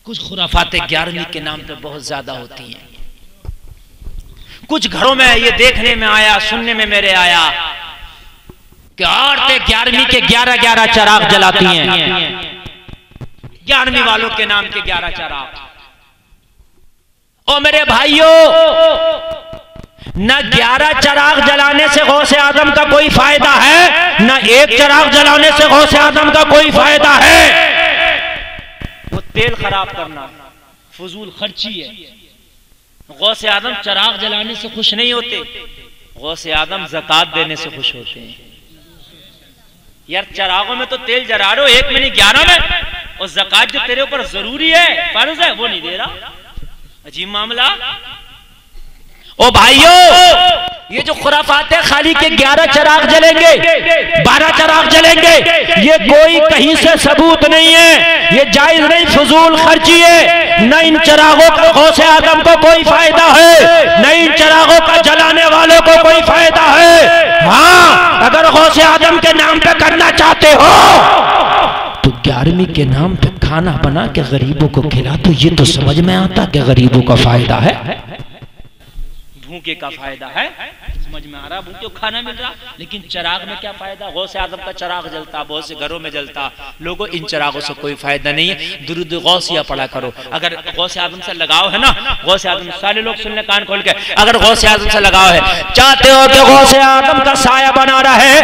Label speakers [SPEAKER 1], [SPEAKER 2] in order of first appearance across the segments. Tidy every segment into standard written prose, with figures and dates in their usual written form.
[SPEAKER 1] کچھ خرافات 11ویں کے نام پہ بہت زیادہ ہوتی ہیں. کچھ گھروں میں یہ دیکھنے میں آیا، سننے میں میرے آیا کہ عورتیں 11ویں کے 11 چراغ جلاتی ہیں. 11ویں والوں کے نام کے 11 چراغ. او میرے بھائیوں، نہ 11 چراغ جلانے سے غوث اعظم کا کوئی فائدہ ہے، نہ ایک چراغ جلانے سے غوث اعظم کا کوئی فائدہ ہے. وہ تیل خراب کرنا فضول خرچی ہے. غوث اعظم چراغ جلانے سے خوش نہیں ہوتے، غوث اعظم زکوٰۃ دینے سے خوش ہوتے ہیں. یار چراغوں میں تو تیل جلا رہے ہو، ایک میں نہیں 11 میں، اور زکوٰۃ جو تیرے اوپر ضروری ہے، فرض ہے، وہ نہیں دے رہا. عجیب معاملہ. او بھائیو، یہ جو خرافات ہے خالی کے 11 چراغ جلیں گے، 12 چراغ جلیں گے، یہ کوئی کہیں سے ثبوت نہیں ہے، یہ جائز نہیں، فضول خرچی ہے. نہ ان چراغوں کا غوث اعظم کو کوئی فائدہ ہے، نہ ان چراغوں کا جلانے والوں کو کوئی فائدہ ہے. ہاں، اگر غوث اعظم کے نام پہ کرنا چاہتے ہو تو 11ویں کے نام پہ کھانا بنا کے غریبوں کو کھلا تو یہ تو سمجھ میں آتا کہ غریبوں کا فائدہ ہے. بھوکے کا فائدہ ہے، سمجھ میں آ رہا، بھوکے کو کھانا مل رہا. لیکن چراغ میں کیا فائدہ؟ غوث اعظم کا چراغ جلتا، بہت سے گھروں میں جلتا. لوگوں، ان چراغوں سے کوئی فائدہ نہیں ہے. درود غوثیہ پڑھا کرو. اگر غوث اعظم سے لگاؤ ہے نا، غوث اعظم، سارے لوگ سننے کان کھول کے، اگر غوث اعظم سے لگاؤ ہے، چاہتے ہو کہ غوث اعظم کا سایہ بنا رہے،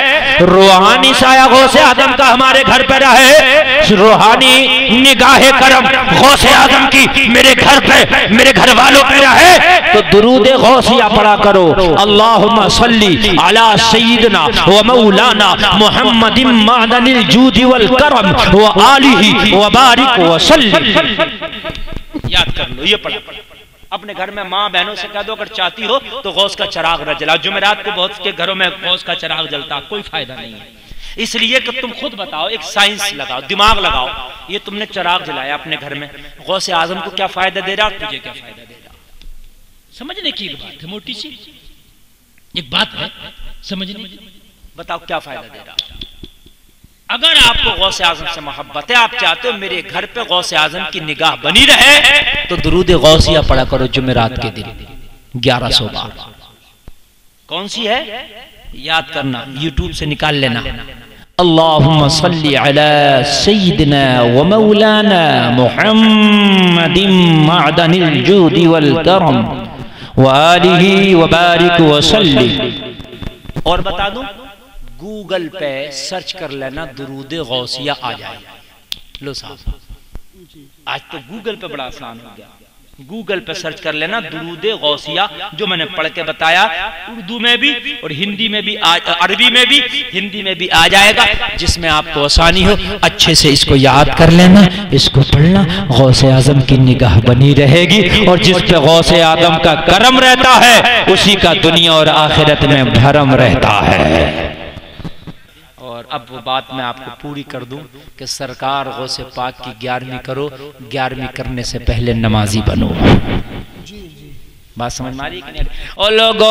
[SPEAKER 1] روحانی سایہ غوث اعظم کا ہمارے گھر پہ رہے، روحانی نگاہ کرم غوث اعظم کی میرے گھر پہ، میرے گھر والوں پہ رہے، تو درود غوثیہ پڑھا کرو. اللہم صلی علی سیدنا و مولانا محمد معدن الجود والکرم و آلہ و بارک و صلی. یاد کر لو، یہ پڑھا. اپنے گھر میں ماں بہنوں سے کہہ دو اگر چاہتی ہو تو غوث کا چراغ نہ جلاؤ. جمعرات کو بہت کے گھروں میں غوث کا چراغ جلتا، کوئی فائدہ نہیں ہے. اس لیے کہ تم خود بتاؤ، ایک سائنس لگاؤ، دماغ لگاؤ. یہ تم نے چراغ جلایا اپنے گھر میں، غوث اعظم کو کیا فائدہ دے رہا، تجھے کیا فائدہ دے رہا؟ سمجھنے کی ایک بات ہے، موٹی سی ایک بات ہے سمجھنے. بتاؤ کیا فائدہ دے رہا؟ اگر آپ کو غوث اعظم سے محبت ہے، آپ چاہتے ہو میرے گھر پہ غوث اعظم کی نگاہ بنی رہے، تو درود غوثیہ پڑھا کرو جمعرات کے دن 1100 بار. کون سی ہے؟ یاد کرنا، یوٹیوب سے نکال لینا. اللہم صلی علی سیدنا و مولانا محمد معدن الجود والکرم وآلہ وبارک وسلم. اور بتا دوں، گوگل پہ سرچ کر لینا درود غوثیہ آ جائے. لو صاحب، آج تو گوگل پہ بڑا آسان ہو گیا. گوگل پہ سرچ کر لینا درود غوثیہ، جو میں نے پڑھ کے بتایا، اردو میں بھی اور ہندی میں بھی، عربی میں بھی، ہندی میں بھی آ جائے گا. جس میں آپ کو آسانی ہو اچھے سے اس کو یاد کر لینا، اس کو پڑھنا. غوث اعظم کی نگاہ بنی رہے گی، اور جس پہ غوث اعظم کا کرم رہتا ہے اسی کا دنیا اور آخرت میں بھرم رہتا ہے. اور اب وہ بات میں آپ کو پوری کر دوں کہ سرکار غوث پاک کی 11ویں کرو، 11ویں کرنے سے پہلے نمازی بنو. بات سمجھ ماری کہ نہیں؟ او لوگو،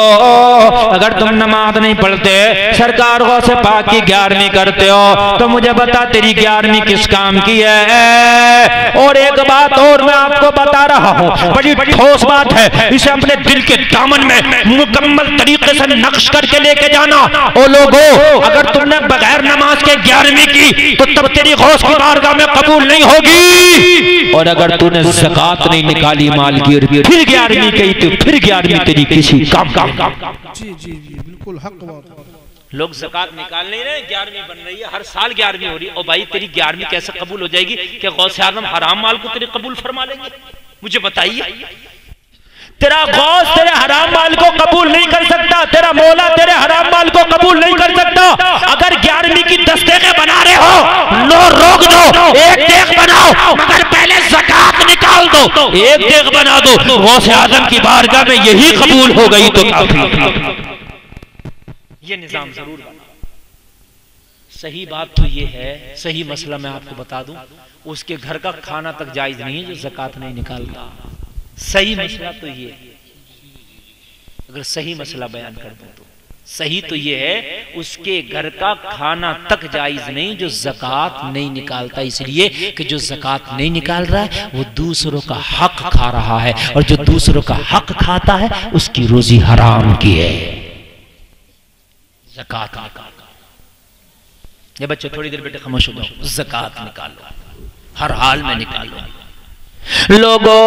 [SPEAKER 1] اگر تم نماز نہیں پڑھتے، سرکار غوث پاک کی 11ویں کرتے ہو، تو مجھے بتا تیری 11ویں کس کام کی ہے؟ اور ایک بات اور میں آپ کو بتا رہا ہوں، بڑی ٹھوس بات ہے، اسے اپنے دل کے دامن میں مکمل طریقے سے نقش کر کے لے کے جانا. او لوگو، اگر تم نے بغیر نماز کے 11ویں کی تو تب تیری غوث کی بارگاہ میں قبول نہیں ہوگی. اور اگر تو نے زکوٰۃ نہیں نکالی مال کی اور پھر 11ویں کی تو پھر 11ویں تیری کسی کام.
[SPEAKER 2] جی جی جی بالکل حق بات.
[SPEAKER 1] لوگ زکوٰۃ نکال نہیں رہے، 11ویں بن رہی ہے، ہر سال 11ویں ہو رہی ہے. او بھائی، تیری 11ویں کیسے قبول ہو جائے گی کہ غوث اعظم حرام مال کو تیرے قبول فرما لیں گے؟ مجھے بتائیے. تیرا غوث تیرے حرام مال کو قبول نہیں کر سکتا، تیرا مولا تیرے حرام مال کو قبول نہیں کر سکتا. اگر 11ویں کی 10 دیگیں بنا رہے ہو، لو روک دو، ایک دیگ بناؤ، مگر پہلے زکوٰۃ نکال دو. ایک دیگ بنا دو، غوث اعظم کی بارگاہ میں یہی قبول ہو گئی تو کافی. یہ نظام ضرور بنا. صحیح بات تو یہ ہے، صحیح مسئلہ میں آپ کو بتا دوں، اس کے گھر کا کھانا تک جائز نہیں ہے جو زکوٰۃ نہیں نکالتا. صحیح مسئلہ تو یہ ہے، اگر صحیح مسئلہ بیان کر دوں تو صحیح تو یہ ہے اس کے گھر کا کھانا تک جائز نہیں جو زکوٰۃ نہیں نکالتا، اس لیے کہ جو زکوٰۃ نہیں نکال رہا ہے وہ دوسروں کا حق کھا رہا ہے، اور جو دوسروں کا حق کھاتا ہے اس کی روزی حرام کی ہے۔ زکوٰۃ نکالو، یہ بچے تھوڑی دیر بیٹے خاموش ہو جاؤ، زکوٰۃ نکالو، ہر حال میں نکالو۔ لوگو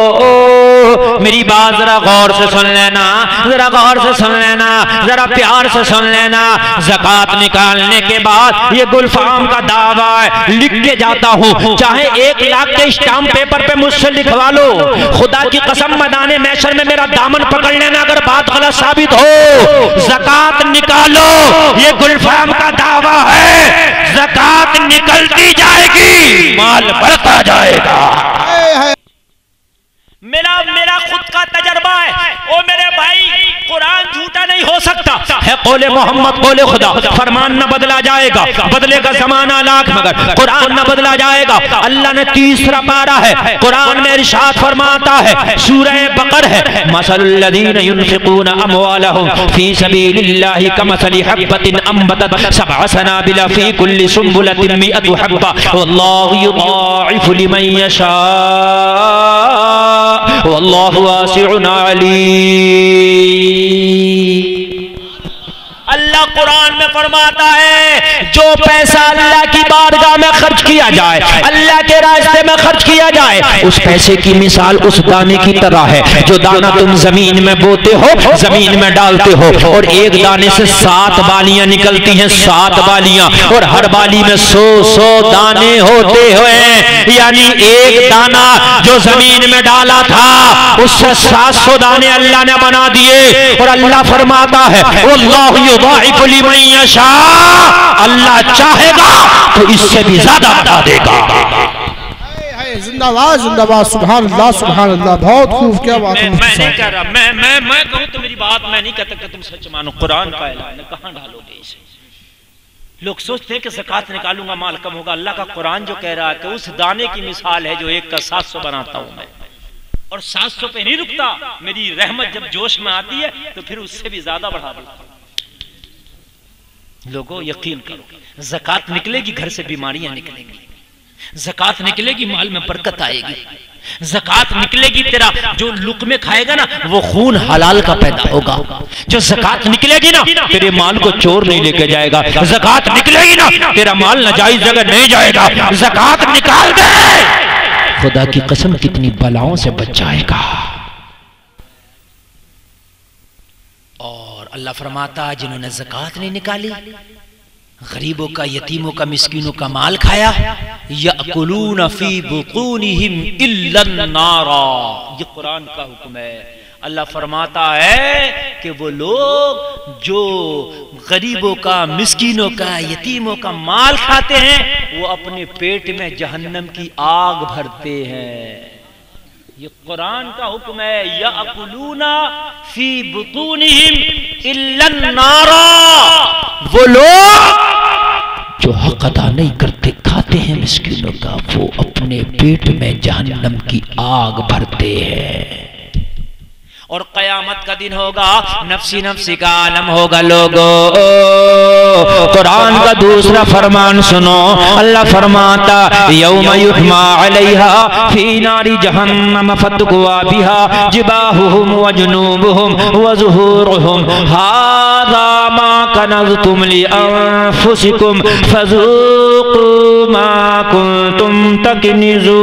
[SPEAKER 1] میری بات ذرا غور سے سن لینا، ذرا غور سے سن لینا، ذرا پیار سے سن لینا۔ زکوٰۃ نکالنے کے بعد یہ گلفام کا دعویٰ ہے، لکھ کے جاتا ہوں، چاہے 1 لاکھ کے اسٹامپ پیپر پہ مجھ سے لکھوا لو، خدا کی قسم میدان محشر میں میرا دامن پکڑ لینا اگر بات غلط ثابت ہو۔ زکوٰۃ نکالو، یہ گلفام کا دعویٰ ہے، زکوٰۃ نکلتی جائے گی، مال بڑھتا جائے گا۔ میرا خود کا تجربہ ہے، او میرے بھائی، قرآن جھوٹا نہیں ہو سکتا ہے، قول محمد قول خدا، فرمان نہ بدلا جائے گا، بدلے گا زمانہ لاکھ مگر قرآن نہ بدلا جائے گا۔ اللہ نے 3 پارہ ہے، قرآن میں ارشاد فرماتا ہے، سورہ بقر ہے، مثل الذین ينفقون اموالهم فی سبیل اللہ کمثل حبۃ انبتت 7 سنابل فی کل سنبلۃ 100 حبۃ واللہ یضاعف لمن یشاء واللہ واسع علیم۔ اللہ قرآن میں فرماتا ہے جو پیسہ اللہ کی بارگاہ میں خرچ کیا جائے، اللہ کے راستے میں خرچ کیا جائے، اس پیسے کی مثال اس دانے کی طرح ہے جو دانہ تم زمین میں بوتے ہو، زمین میں ڈالتے ہو، اور ایک دانے سے 7 بالیاں نکلتی ہیں، 7 بالیاں، اور ہر بالی میں 100 دانے ہوتے ہوئے، یعنی ایک دانہ جو زمین میں ڈالا تھا اس سے 700 دانے اللہ نے بنا دیے، اور اللہ فرماتا ہے واللہ یضاعف لمن یشاء، اللہ چاہے گا تو اس سے بھی زیادہ بتا دے گا۔
[SPEAKER 2] زندہ باد زندہ باد، سبحان اللہ سبحان اللہ، بہت خوب، کیا بات ہے۔
[SPEAKER 1] میں نہیں کہہ رہا، میں کہوں تو میری بات میں نہیں کہتا کہ تم سچ مانو، قرآن کا اعلان ہے، کہاں ڈالو گے اسے؟ لوگ سوچتے ہیں کہ زکوٰۃ نکالوں گا مال کم ہوگا، اللہ کا قرآن جو کہہ رہا ہے کہ اس دانے کی مثال ہے جو ایک کا 700 بناتا ہوں میں، اور 700 پہ نہیں رکتا، میری رحمت جب جوش میں آتی ہے تو پھر اس سے بھی زیادہ بڑھا دیتا ہوں۔ لوگوں یقین کرو، زکوٰۃ نکلے گی گھر سے بیماریاں نکلیں گی، زکوٰۃ نکلے گی مال میں برکت آئے گی، زکوٰۃ نکلے گی تیرا جو لقمے کھائے گا نا وہ خون حلال کا پیدا ہوگا، جو زکوٰۃ نکلے گی نا تیرے مال کو چور نہیں لے کے جائے گا، زکوٰۃ نکلے گی نا تیرا مال ناجائز جگہ نہیں جائے گا، زکوٰۃ نکال دے، خدا کی قسم کتنی بلاؤں سے بچ جائے گا۔ اور اللہ فرماتا ہے جنہوں نے زکوٰۃ نہیں نکالی، غریبوں کا، یتیموں کا، مسکینوں کا مال کھایا، یأکلون فی بطونہم الا النار، یہ قرآن کا حکم ہے۔ اللہ فرماتا ہے کہ وہ لوگ جو غریبوں کا، مسکینوں کا، یتیموں کا مال کھاتے ہیں وہ اپنے پیٹ میں جہنم کی آگ بھرتے ہیں، یہ قرآن کا حکم ہے۔ یأکلون فی بطونہم الا النار، وہ لوگ جو حق ادا نہیں کرتے کھاتے ہیں مسکینوں کا، وہ اپنے پیٹ میں جہنم کی آگ بھرتے ہیں۔ اور قیامت کا دن ہوگا، نفسی نفسی کا عالم ہوگا۔ لوگوں قرآن کا دوسرا فرمان سنو، اللہ فرماتا یوم یحما علیہا فی نار جہنم فتقوا بہا جباہہم وجنوبہم وظہورہم ھذا ما کنزتم لانفسکم فذوقوا ما کنتم تکنزون،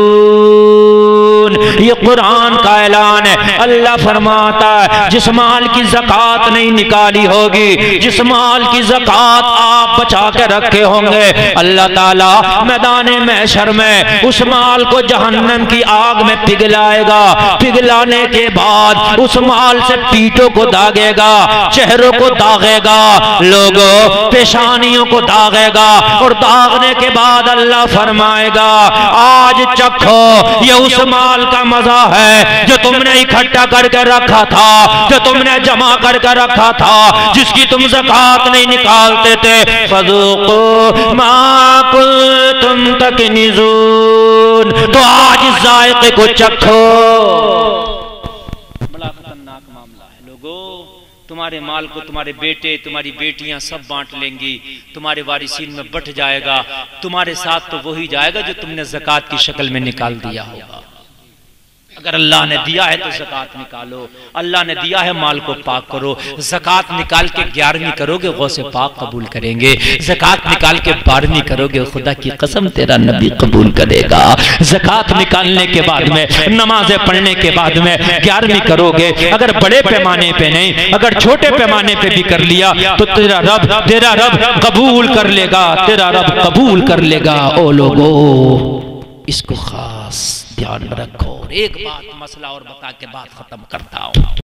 [SPEAKER 1] یہ قرآن کا اعلان ہے۔ اللہ فرماتا ہے جس مال کی زکوٰۃ نہیں نکالی ہوگی، جس مال کی زکوٰۃ آپ بچا کے رکھے ہوں گے، اللہ تعالیٰ میدان محشر میں اس مال کو جہنم کی آگ میں پگھلائے گا، پگھلانے کے بعد اس مال سے پیٹوں کو داغے گا، چہروں کو داغے گا، لوگوں پیشانیوں کو داغے گا، اور داغنے کے بعد اللہ فرمائے گا آج چکھو یہ اس مال کا مزہ ہے جو تم نے اکٹھا کر کے رکھا تھا، جو تم نے جمع کر کے رکھا تھا، جس کی تم زکوٰۃ نہیں نکالتے تھے، فذوقوا ما کنتم تکنزون، تو آج اس ذائقے کو چکھو۔ بڑا خطرناک معاملہ ہے لوگوں، تمہارے مال کو تمہارے بیٹے تمہاری بیٹیاں سب بانٹ لیں گی، تمہارے وارثین میں بٹ جائے گا، تمہارے ساتھ تو وہی جائے گا جو تم نے زکوٰۃ کی شکل میں نکال دیا ہوگا۔ اگر اللہ نے دیا ہے تو زکوٰۃ نکالو، اللہ نے دیا ہے مال کو پاک کرو۔ زکوٰۃ نکال کے 11ویں کرو گے غوث پاک قبول کریں گے، زکوٰۃ نکال کے 12ویں کرو گے خدا کی قسم تیرا نبی قبول کرے گا۔ زکوٰۃ نکالنے کے بعد میں نمازیں پڑھنے کے بعد میں 11ویں کرو گے، اگر بڑے پیمانے پہ نہیں اگر چھوٹے پیمانے پہ بھی کر لیا تو تیرا رب قبول کر لے گا، تیرا رب قبول کر لے گا۔ او لوگو اس کو خاص دھیان میں رکھو۔ اور ایک بات مسئلہ اور بتا کے بات ختم کرتا ہوں۔